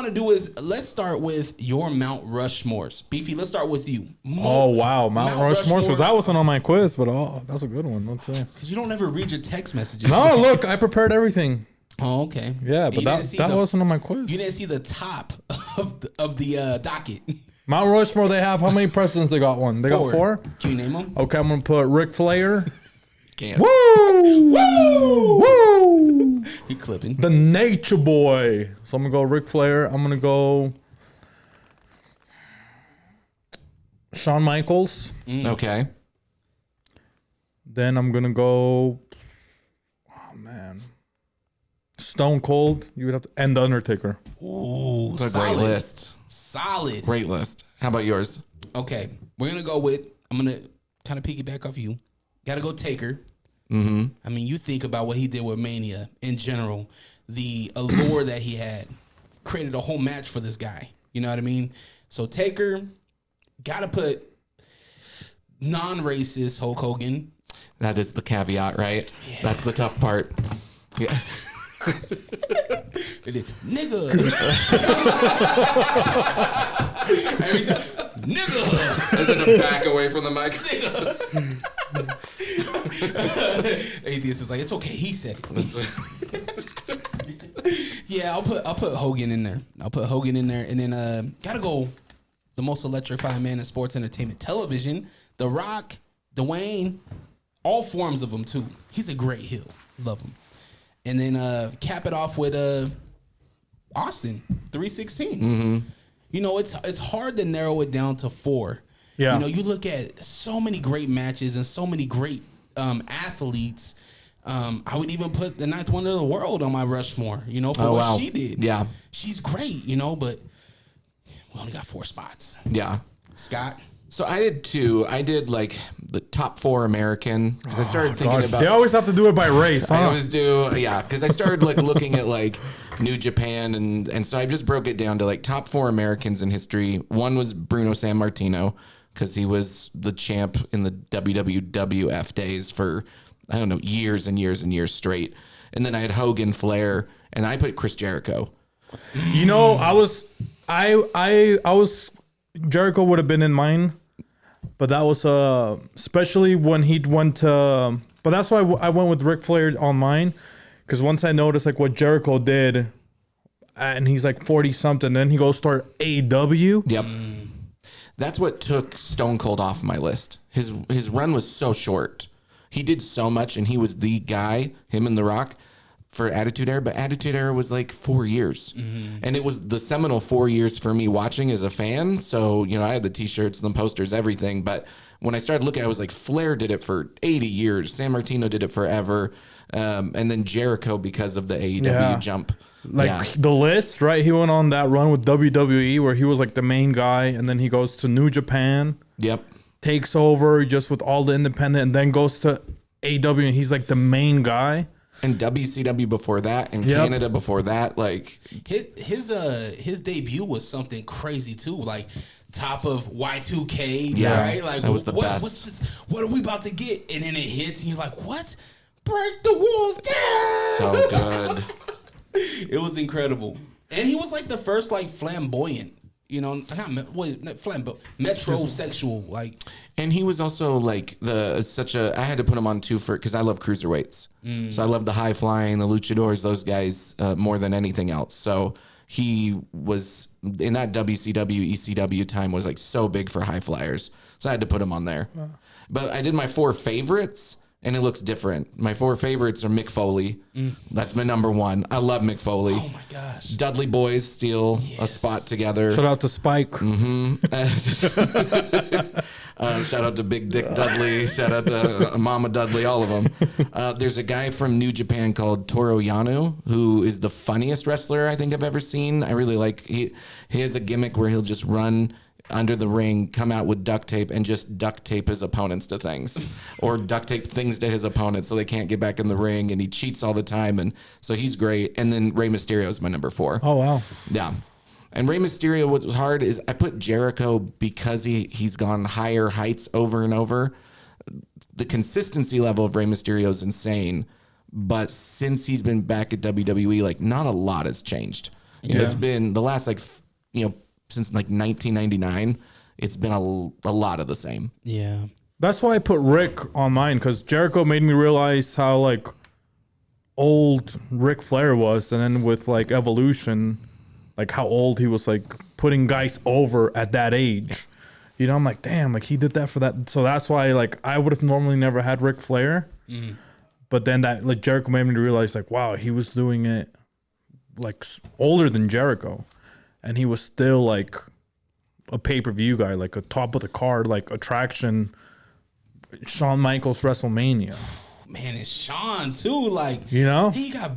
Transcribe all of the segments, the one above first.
want to do is let's start with your Mount Rushmores. Beefy, let's start with you. Oh, wow. Mount Rushmore. Because that wasn't on my quiz, but that's a good one. Let's see. Because you don't ever read your text messages. No, look, I prepared everything. Oh, okay. Yeah, but that wasn't on my quiz. You didn't see the top of the docket. Mount Rushmore, they have how many presidents they got? One. They got 4? Can you name them? Okay, I'm going to put Ric Flair. Can't. Woo! Woo! Woo! He clipping. The Nature Boy. So I'm going to go Ric Flair. I'm going to go Shawn Michaels. Okay. Then I'm going to go, oh, man. Stone Cold. You would have to, and The Undertaker. Ooh, It's a great list. Solid. Great list. How about yours? Okay, we're going to go with, I'm going to kind of piggyback off you. Got to go Taker. Mm-hmm. I mean, you think about what he did with Mania in general, the allure that he had, created a whole match for this guy. You know what I mean? So Taker, got to put non-racist Hulk Hogan. That is the caveat, right? Yeah. That's the tough part. Yeah. Nigga. Every time. Nigga. As in to back away from the mic. Atheist is like, it's okay. He said it. Yeah, I'll put Hogan in there. And then gotta go the most electrifying man in sports entertainment television. The Rock, Dwayne, all forms of him too. He's a great heel. Love him. And then cap it off with Austin 316. Mm-hmm. You know, it's hard to narrow it down to 4. Yeah. You know, you look at so many great matches and so many great athletes. I would even put the 9th wonder of the world on my Rushmore, you know, for what she did. Yeah. She's great, you know, but we only got 4 spots. Yeah. Scott? So I did 2. I did like the top 4 American because I started thinking about. They always have to do it by race, huh? I always do, yeah. Because I started like looking at like New Japan and so I just broke it down to like top 4 Americans in history. One was Bruno Sammartino because he was the champ in the WWF days for I don't know years and years and years straight. And then I had Hogan, Flair, and I put Chris Jericho. You know, I was Jericho would have been in mine. But that was especially when he went to. But that's why I went with Ric Flair on mine, because once I noticed like what Jericho did, and he's like 40 something, then he goes start AEW. Yep, that's what took Stone Cold off my list. His run was so short. He did so much, and he was the guy. Him and The Rock for Attitude Era, but Attitude Era was like 4 years. And it was the seminal 4 years for me watching as a fan. So, you know, I had the t-shirts, the posters, everything. But when I started looking, I was like, Flair did it for 80 years. Sammartino did it forever. And then Jericho because of the AEW jump. Like the list, right? He went on that run with WWE where he was like the main guy. And then he goes to New Japan. Yep. Takes over just with all the independent and then goes to AEW and he's like the main guy. And WCW before that, and Canada before that, like his debut was something crazy too, like top of Y2K, right? Like that was the best. What's this? What are we about to get? And then it hits, and you're like, what? Break the walls down! So good. It was incredible, and he was like the first like flamboyant. You know, not flamboyant, metrosexual, like. And he was also like I had to put him on 2 because I love cruiserweights. So I love the high flying, the luchadors, those guys more than anything else. So he was in that WCW, ECW time was like so big for high flyers. So I had to put him on there. But I did my 4 favorites. And it looks different. My 4 favorites are Mick Foley. That's my number 1. I love Mick Foley. Oh my gosh. Dudley Boys steal a spot together. Shout out to Spike. Shout out to Big Dick Dudley. Shout out to Mama Dudley, all of them. There's a guy from New Japan called Toru Yano, who is the funniest wrestler I think I've ever seen. I really like, he has a gimmick where he'll just run under the ring, come out with duct tape and just duct tape his opponents to things or duct tape things to his opponents so they can't get back in the ring, and he cheats all the time, and so he's great. And then Rey Mysterio is my number 4. Oh wow. Yeah. And Rey Mysterio, what was hard is I put Jericho because he's gone higher heights over and over. The consistency level of Rey Mysterio is insane, but since he's been back at WWE, like not a lot has changed. You know, it's been the last since like 1999. It's been a lot of the same. Yeah. That's why I put Rick on mine, because Jericho made me realize how like old Ric Flair was, and then with like Evolution, like how old he was, like putting guys over at that age. You know, I'm like, damn, like he did that for that. So that's why like I would have normally never had Ric Flair, but then that like Jericho made me realize like, wow, he was doing it like older than Jericho, and he was still like a pay-per-view guy, like a top of the card, like attraction. Shawn Michaels WrestleMania. Man, it's Shawn too. Like, you know, he got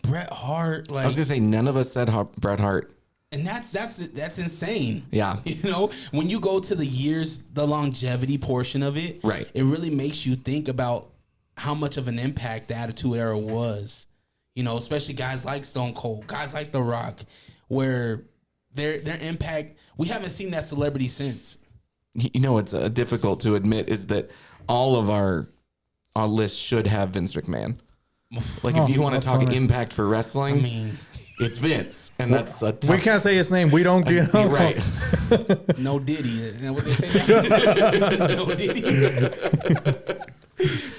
Bret Hart. Like, I was gonna say none of us said Bret Hart, and that's insane. Yeah, you know, when you go to the years, the longevity portion of it, right? It really makes you think about how much of an impact the Attitude Era was. You know, especially guys like Stone Cold, guys like The Rock, where their impact, we haven't seen that celebrity since. You know, what's difficult to admit is that all of our list should have Vince McMahon. Like, if you want to talk impact for wrestling, I mean, it's Vince, and that's a tough, we can't say his name. We don't get right. No Diddy. Is that what they say? No Diddy.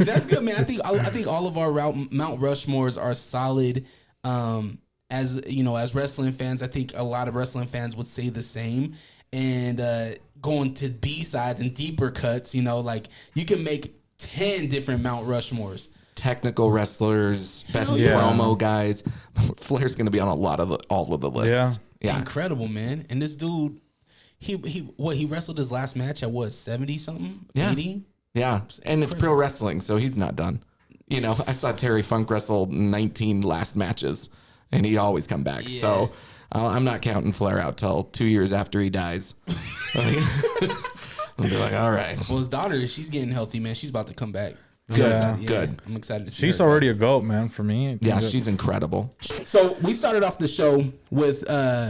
That's good, man. I think all of our Mount Rushmores are solid. As you know, as wrestling fans, I think a lot of wrestling fans would say the same. And going to B-sides and deeper cuts, you know, like you can make 10 different Mount Rushmores. Technical wrestlers, best yeah. promo guys. Flair's going to be on all of the lists. Yeah. Incredible, man. And this dude, he wrestled his last match at what, 70 something? Yeah. 80? Yeah. And it's pro wrestling, so he's not done. You know, I saw Terry Funk wrestle 19 last matches, and he always come back. Yeah. So I'm not counting Flair out till 2 years after he dies. I'll be like, all right. Well, his daughter, she's getting healthy, man. She's about to come back. Good. I'm excited to see She's her already a GOAT, man, for me. Yeah, she's incredible. So we started off the show with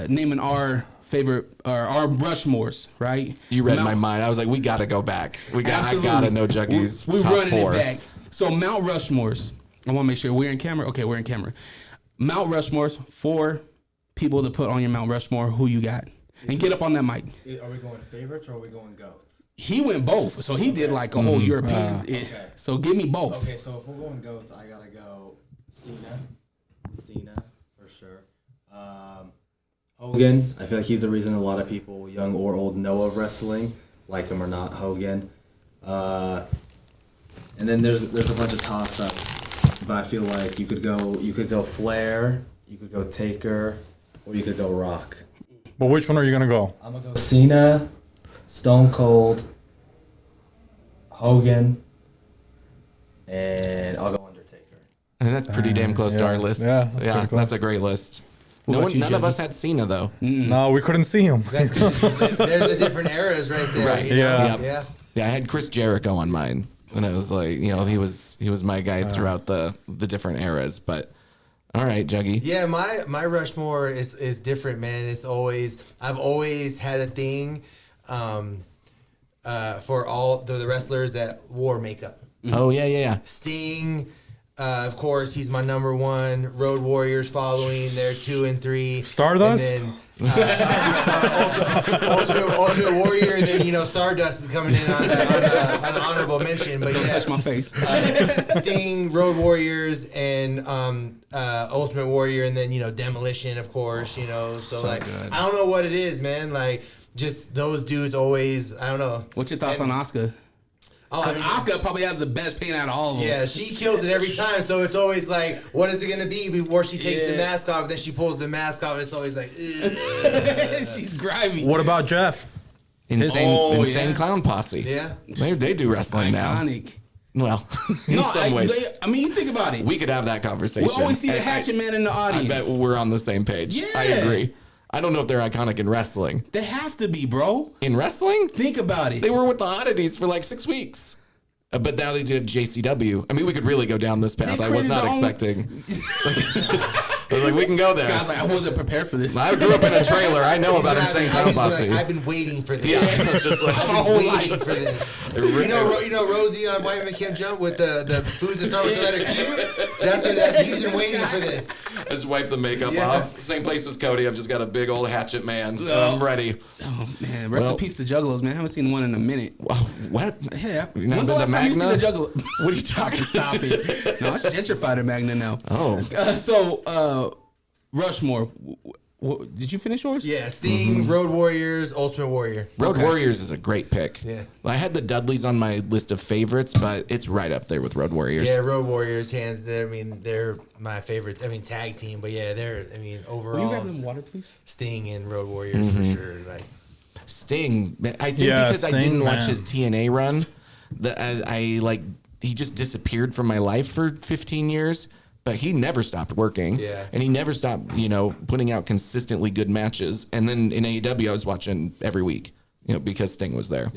naming our favorite, or our Rushmores, right? You read my mind. I was like, we got to go back. I got to know Juggy's We're top running 4. it back. So Mount Rushmores. I want to make sure we're in camera. Okay, we're in camera. Mount Rushmores, 4 people to put on your Mount Rushmore. Who you got? And get up on that mic. Are we going favorites or are we going goats? He went both, so he did like a whole European. Okay. So give me both. Okay, so if we're going goats, I gotta go Cena for sure. Hogan, I feel like he's the reason a lot of people, young or old, know of wrestling, like him or not. Hogan, and then there's a bunch of toss-ups, but I feel like you could go Flair, you could go Taker, or you could go Rock. But which one are you gonna go? I'm gonna go Cena, Stone Cold, Hogan, and I'll go Undertaker. And that's pretty damn close to our list. Yeah, that's pretty close. That's a great list. What about you, None of Juggy? us had Cena, though. No, we couldn't see him. That's there's the different eras right there. Right. you know? Yeah. Yeah. Yeah, I had Chris Jericho on mine. And I was like, you know, he was my guy throughout the different eras. But all right, Juggy. Yeah, my Rushmore is different, man. I've always had a thing for all the wrestlers that wore makeup. Oh, yeah. Sting, of course, he's my number 1. Road Warriors following, they're 2 and 3. Stardust? And then Ultimate Warrior, and then Stardust is coming in on the honorable mention. But Don't touch my face. Sting, Road Warriors, and Ultimate Warrior, and then Demolition, of course. So like good. I don't know what it is, man. Like just those dudes always. I don't know. What's your thoughts on Asuka? Because Asuka probably has the best paint out of all of them. Yeah, she kills it every time. So it's always like, what is it gonna be before she takes the mask off? And then she pulls the mask off. And it's always like, she's grimy. What about Jeff? Insane Clown Posse. yeah. They do wrestling Iconic. now. Well, in No, some ways. you think about it. We could have that conversation. We always see the Hatchet Man in the I audience. bet we're on the same page. Yeah. I agree. I don't know if they're iconic in wrestling. They have to be, bro. In wrestling? Think about it. They were with the Oddities for like 6 weeks. But now they did JCW. I mean, we could really go down this path. I was created not their own- expecting. I was like, we can go there. Guys, like, I wasn't prepared for this. I grew up in a trailer. I know about Insane Clown Posse. I've been waiting for this. Yeah, it's just like I've been waiting for this. You know Rosie on White Man Can't Jump with the foods that start with the letter Q? He's been waiting for this. I just wipe the makeup off. Same place as Cody. I've just got a big old hatchet man. I'm ready. Oh man, rest in peace to Juggalos, man. I haven't seen one in a minute. What? Yeah. You not When's the been to last time you seen a Magna? Juggalo? What are you talking Stop it. No, it's gentrified in Magna now. Oh. Rushmore. Did you finish yours? Yeah, Sting, Road Warriors, Ultimate Warrior. Road Warriors is a great pick. Yeah. I had the Dudleys on my list of favorites, but it's right up there with Road Warriors. Yeah, Road Warriors, hands. They're my favorite. Tag team, but yeah, overall. Will you grab them water, please? Sting and Road Warriors for sure. Like Sting, I think because I Sting, didn't watch man. his TNA run, he just disappeared from my life for 15 years. But he never stopped working. Yeah. And he never stopped, putting out consistently good matches. And then in AEW, I was watching every week, because Sting was there. Yeah.